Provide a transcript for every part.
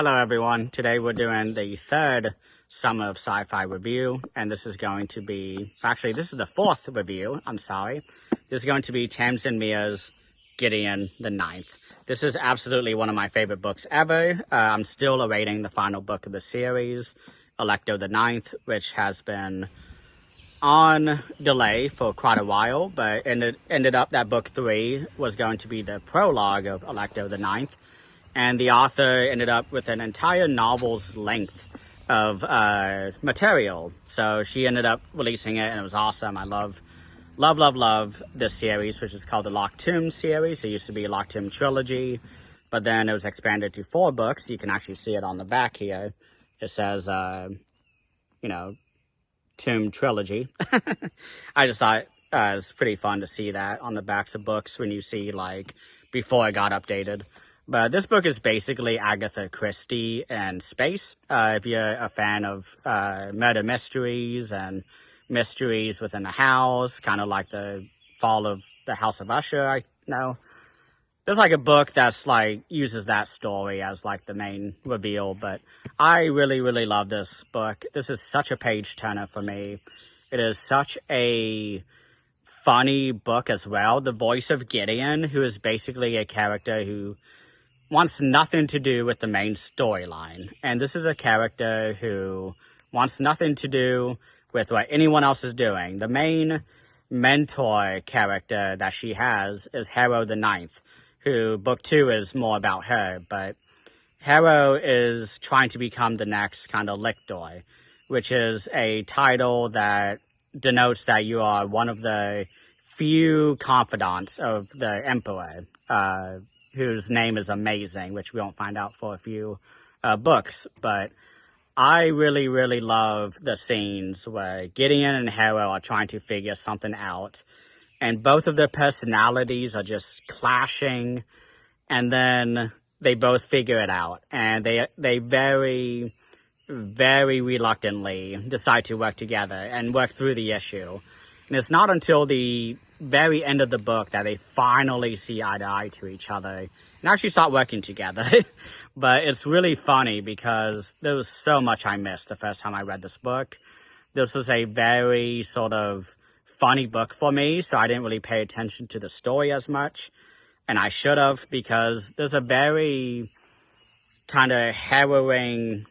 Hello everyone, today we're doing the third Summer of Sci-Fi review, and this is going to be, actually this is the fourth review, I'm sorry. This is going to be Tamsyn Muir's Gideon the Ninth. This is absolutely one of my favorite books ever. I'm still awaiting the final book of the series, Alecto the Ninth, which has been on delay for quite a while, but ended up that book 3 was going to be the prologue of Alecto the Ninth. And the author ended up with an entire novel's length of material. So she ended up releasing it, and it was awesome. I love this series, which is called the Locked Tomb series. It used to be a Locked Tomb trilogy, but then it was expanded to 4 books. You can actually see it on the back here. It says, Tomb Trilogy. I just thought it was pretty fun to see that on the backs of books when you see, like, before it got updated. But this book is basically Agatha Christie and space. If you're a fan of murder mysteries and mysteries within a house, kind of like the fall of the House of Usher, I know. There's like a book that's like uses that story as like the main reveal, but I really love this book. This is such a page turner for me. It is such a funny book as well. The voice of Gideon, who is basically a character who wants nothing to do with the main storyline. And this is a character who wants nothing to do with what anyone else is doing. The main mentor character that she has is Harrow the Ninth, who book 2 is more about her. But Harrow is trying to become the next kind of lictor, which is a title that denotes that you are one of the few confidants of the Emperor, whose name is amazing, which we won't find out for a few books. But I really love the scenes where Gideon and Harrow are trying to figure something out, and both of their personalities are just clashing, and then they both figure it out, and they very reluctantly decide to work together and work through the issue. And it's not until the very end of the book that they finally see eye to eye to each other and actually start working together. But it's really funny because there was so much I missed the first time I read this book. This was a very sort of funny book for me, so I didn't really pay attention to the story as much. And I should have, because there's a very kind of harrowing,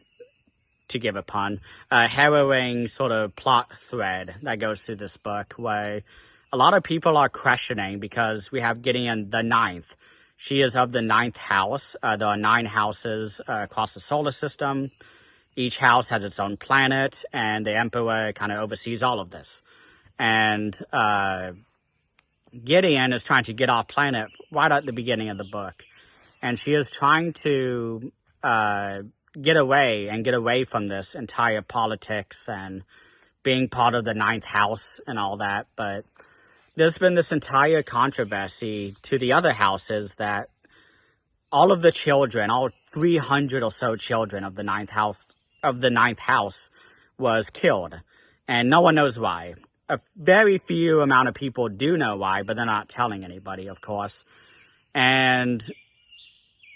to give a pun, harrowing sort of plot thread that goes through this book where a lot of people are questioning, because we have Gideon the Ninth. She is of the 9th house. There are 9 houses across the solar system. Each house has its own planet, and the Emperor kind of oversees all of this. And Gideon is trying to get off planet right at the beginning of the book. And she is trying to get away from this entire politics and being part of the 9th house and all that. But there's been this entire controversy to the other houses that all of the children, all 300 or so children of the 9th house was killed, and no one knows why. A very few amount of people do know why, but they're not telling anybody, of course. And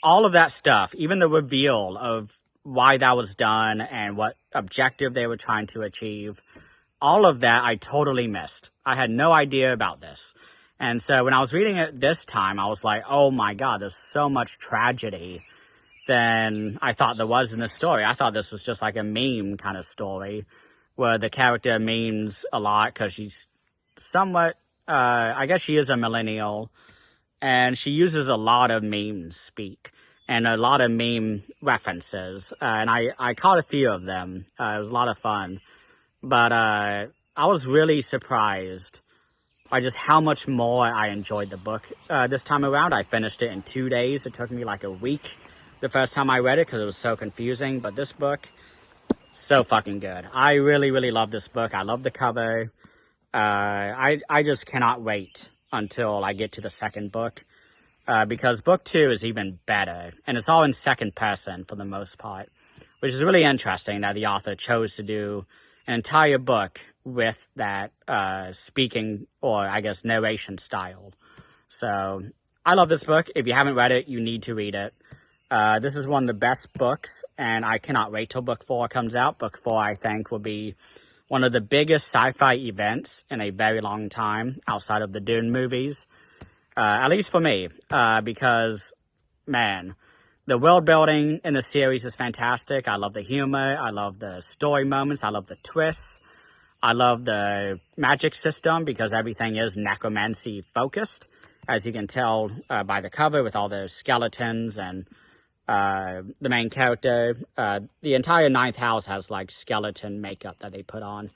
all of that stuff, even the reveal of why that was done and what objective they were trying to achieve, all of that I totally missed. I had no idea about this. And so when I was reading it this time, I was like, oh my God, there's so much tragedy than I thought there was in this story. I thought this was just like a meme kind of story where the character memes a lot because she's somewhat, I guess she is a millennial, and she uses a lot of meme speak and a lot of meme references. And I caught a few of them. It was a lot of fun. But I was really surprised by just how much more I enjoyed the book this time around. I finished it in 2 days. It took me like a week the first time I read it because it was so confusing. But this book, so fucking good. I really love this book. I love the cover. I just cannot wait until I get to the second book because book 2 is even better. And it's all in second person for the most part, which is really interesting that the author chose to do an entire book with that speaking, or I guess narration style. So I love this book. If you haven't read it, you need to read it. This is one of the best books, and I cannot wait till book 4 comes out. Book 4, I think, will be one of the biggest sci-fi events in a very long time outside of the Dune movies, at least for me, because, man, the world building in the series is fantastic. I love the humor. I love the story moments. I love the twists. I love the magic system because everything is necromancy focused, as you can tell by the cover with all the skeletons and the main character. The entire ninth house has like skeleton makeup that they put on.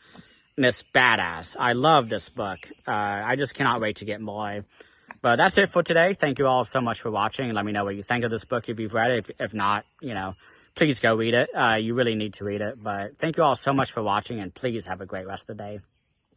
And it's badass. I love this book. I just cannot wait to get more. But that's it for today. Thank you all so much for watching. Let me know what you think of this book if you've read it. If not, you know, please go read it. You really need to read it. But thank you all so much for watching, and please have a great rest of the day.